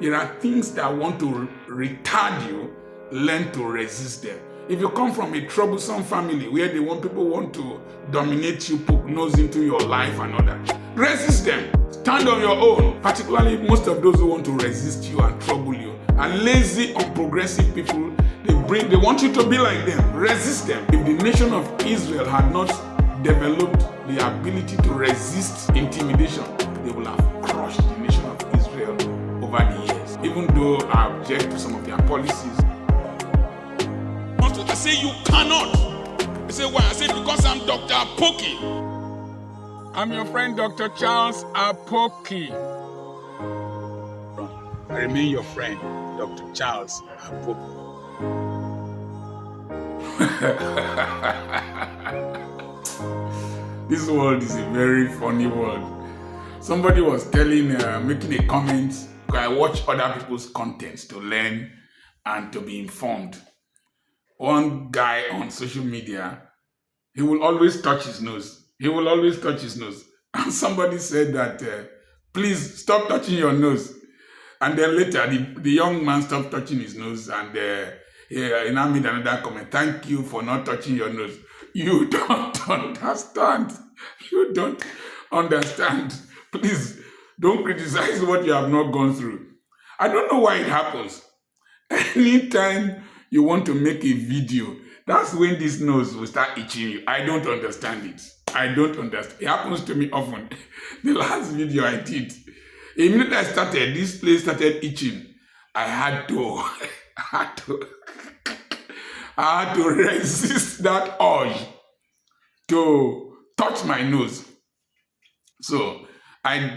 There are things that want to retard you, learn to resist them. If you come from a troublesome family where people want to dominate you, poke nose into your life and all that, resist them. Stand on your own. Particularly most of those who want to resist you and trouble you are lazy, unprogressive people. They want you to be like them. Resist them. If the nation of Israel had not developed the ability to resist intimidation, they will have crushed the nation of Israel over the years. Even though I object to some of their policies, I say you cannot. I say why? I say because I'm Dr. Apoki. I'm your friend Dr. Charles Apoki. I remain your friend Dr. Charles Apoki. This world is a very funny world. Somebody was making a comment. I watch other people's contents to learn and to be informed. One guy on social media, he will always touch his nose. And somebody said that, please stop touching your nose. And then later, the young man stopped touching his nose, and he now made another comment. Thank you for not touching your nose. You don't understand. You don't understand. Please, don't criticize what you have not gone through. I don't know why it happens. Anytime you want to make a video, that's when this nose will start itching you. I don't understand it. It happens to me often. The last video I did, immediately I started, this place started itching. I had to resist that urge to touch my nose. So I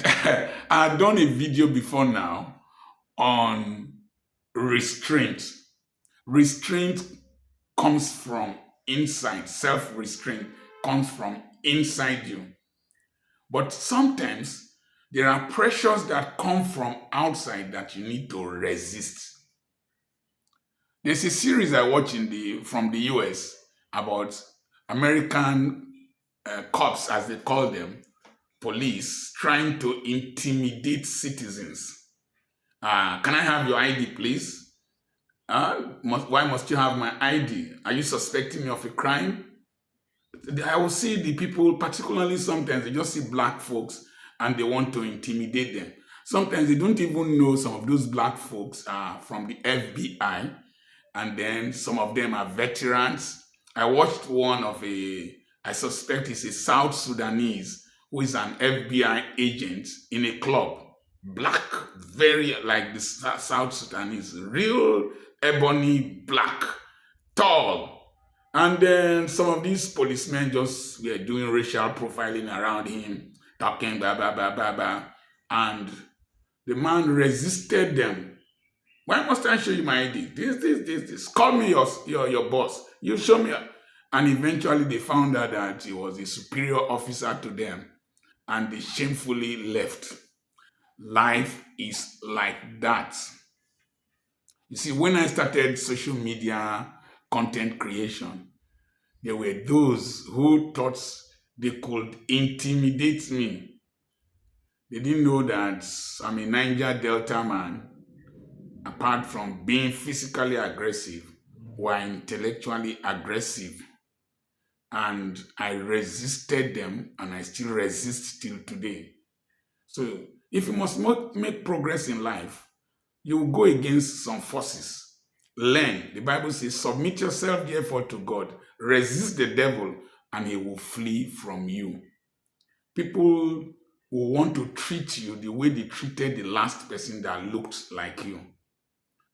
had done a video before now on restraint. Restraint comes from inside. Self-restraint comes from inside you. But sometimes there are pressures that come from outside that you need to resist. There's a series I watch from the US about American cops, as they call them, police, trying to intimidate citizens. Can I have your ID, please? Why must you have my ID? Are you suspecting me of a crime? I will see the people, particularly sometimes they just see black folks and they want to intimidate them. Sometimes they don't even know some of those black folks are from the FBI, and then some of them are veterans. I watched one of I suspect he's a South Sudanese who is an FBI agent in a club. Black, very like the South Sudanese, real ebony black, tall. And then some of these policemen just were doing racial profiling around him, talking blah, blah, blah, blah, blah. And the man resisted them. Why must I show you my ID? This. Call me your boss. You show me. And eventually they found out that he was a superior officer to them. And they shamefully left. Life is like that. You see, when I started social media content creation, there were those who thought they could intimidate me. They didn't know that I'm a Niger Delta man. Apart from being physically aggressive, were intellectually aggressive. And I resisted them, and I still resist till today. So if you must make progress in life, you will go against some forces. Learn. The Bible says, submit yourself therefore to God. Resist the devil, and he will flee from you. People will want to treat you the way they treated the last person that looked like you.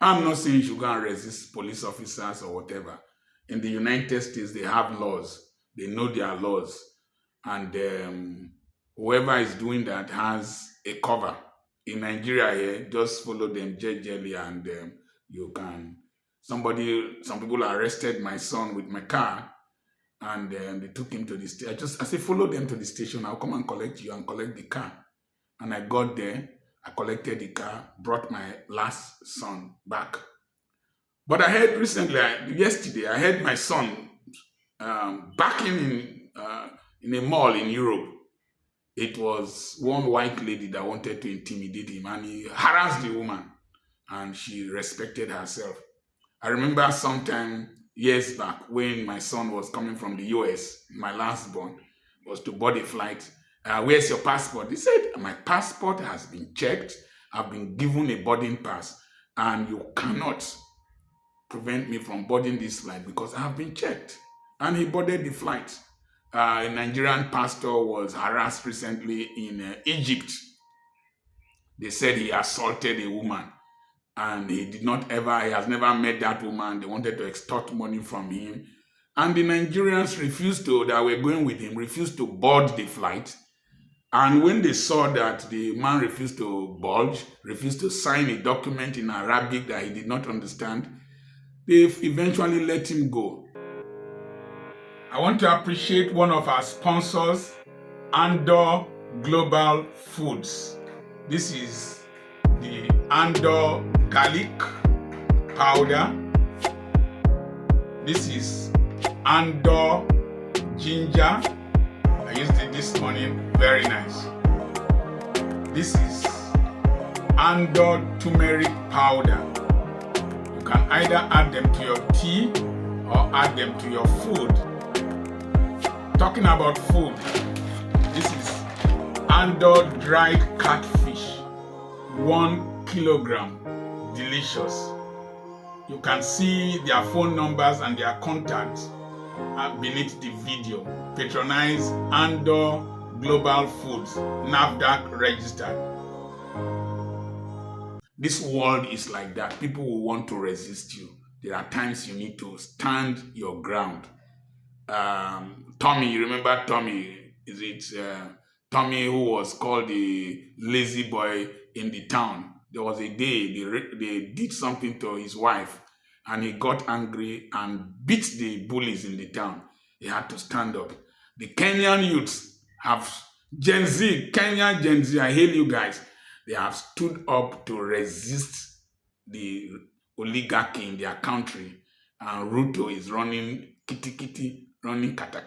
I'm not saying you should go and resist police officers or whatever. In the United States, they have laws. They know their laws. And whoever is doing that has a cover. In Nigeria here, just follow them gently, and you can. Some people arrested my son with my car, and they took him to the station. I said, follow them to the station. I'll come and collect you and collect the car. And I got there. I collected the car, brought my last son back. But I heard recently, yesterday, I heard my son backing in a mall in Europe. It was one white lady that wanted to intimidate him, and he harassed the woman. and she respected herself. I remember sometime years back when my son was coming from the US, my last born was to board a flight. Where's your passport? He said, my passport has been checked. I've been given a boarding pass, and you cannot prevent me from boarding this flight because I have been checked. And he boarded the flight. A Nigerian pastor was harassed recently in Egypt. They said he assaulted a woman, and he has never met that woman. They wanted to extort money from him. And the Nigerians that were going with him, refused to board the flight. And when they saw that the man refused to budge, refused to sign a document in Arabic that he did not understand, they eventually let him go. I want to appreciate one of our sponsors, Andor Global Foods. This is the Andor garlic powder. This is Andor ginger. I used it this morning, very nice. This is Andor turmeric powder. You can either add them to your tea or add them to your food. Talking about food, this is Andor dried catfish, 1 kilogram, delicious. You can see their phone numbers and their contacts beneath the video. Patronize Andor Global Foods, NAFDAC registered. This world is like that. People will want to resist you. There are times you need to stand your ground. Tommy, you remember Tommy? Is it Tommy who was called the lazy boy in the town? There was a day they did something to his wife, and he got angry and beat the bullies in the town. He had to stand up. The Kenyan youths have Kenyan Gen Z, I hail you guys. They have stood up to resist the oligarchy in their country. And Ruto is running kitty, running kata.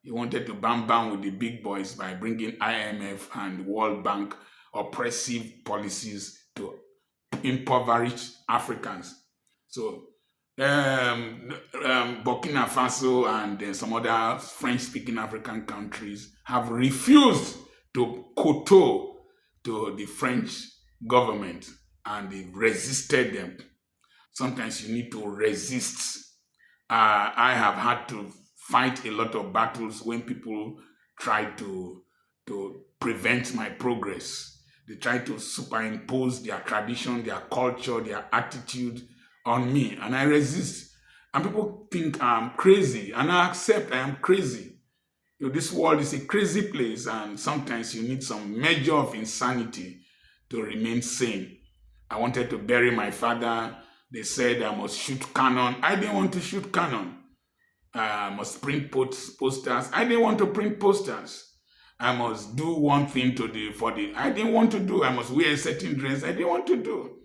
He wanted to bam with the big boys by bringing IMF and World Bank oppressive policies to impoverish Africans. So Burkina Faso and some other French-speaking African countries have refused to kowtow to the French government, and they've resisted them. Sometimes you need to resist. I have had to fight a lot of battles when people try to prevent my progress. They try to superimpose their tradition, their culture, their attitude on me, and I resist. And people think I'm crazy, and I accept I am crazy. This world is a crazy place, and sometimes you need some measure of insanity to remain sane. I wanted to bury my father. They said I must shoot cannon. I didn't want to shoot cannon. I must print posters. I didn't want to print posters. I must do one thing I didn't want to do. I must wear a certain dress. I didn't want to do.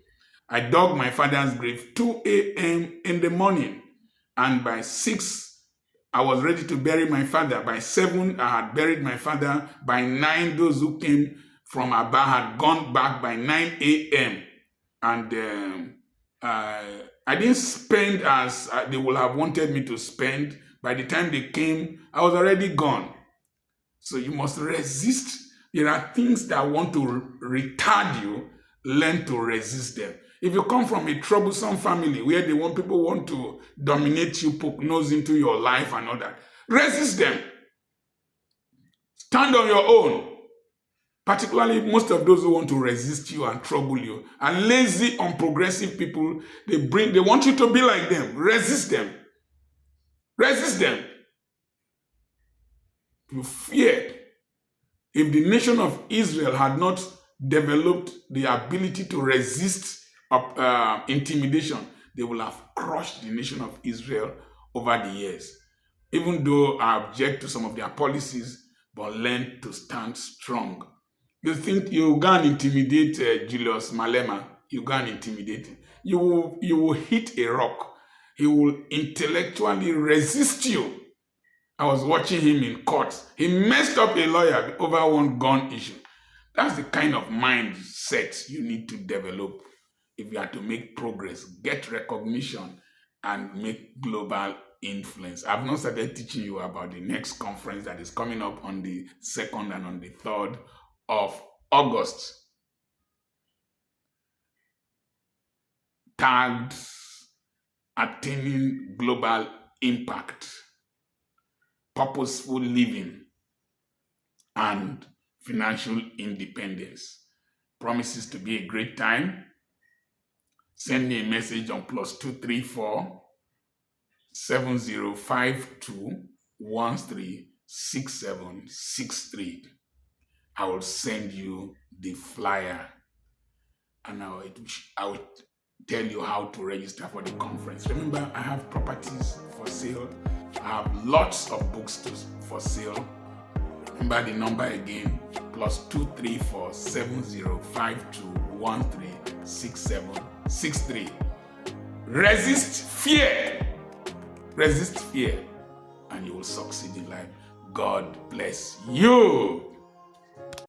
I dug my father's grave 2 a.m. in the morning, and by 6, I was ready to bury my father. By 7, I had buried my father. By 9, those who came from Aba had gone back by 9 a.m. And I didn't spend as they would have wanted me to spend. By the time they came, I was already gone. So you must resist. There are things that want to retard you. Learn to resist them. If you come from a troublesome family where people want to dominate you, poke nose into your life and all that, resist them. Stand on your own. Particularly, most of those who want to resist you and trouble you are lazy, unprogressive people. They want you to be like them. Resist them. Resist them. You fear. If the nation of Israel had not developed the ability to resist intimidation, they will have crushed the nation of Israel over the years. Even though I object to some of their policies, but learn to stand strong. You think you go and intimidate Julius Malema, you go and intimidate him. You will hit a rock. He will intellectually resist you. I was watching him in court. He messed up a lawyer over one gun issue. That's the kind of mindset you need to develop. if you are to make progress, get recognition, and make global influence. I've not started teaching you about the next conference that is coming up on the 2nd and on the 3rd of August, tagged Attaining Global Impact, Purposeful Living, and Financial Independence. Promises to be a great time. Send me a message on +234 7052 136763. I will send you the flyer, and I will tell you how to register for the conference. Remember, I have properties for sale. I have lots of books for sale. Remember the number again, +234 7052 136763. Resist fear. Resist fear, and you will succeed in life. God bless you.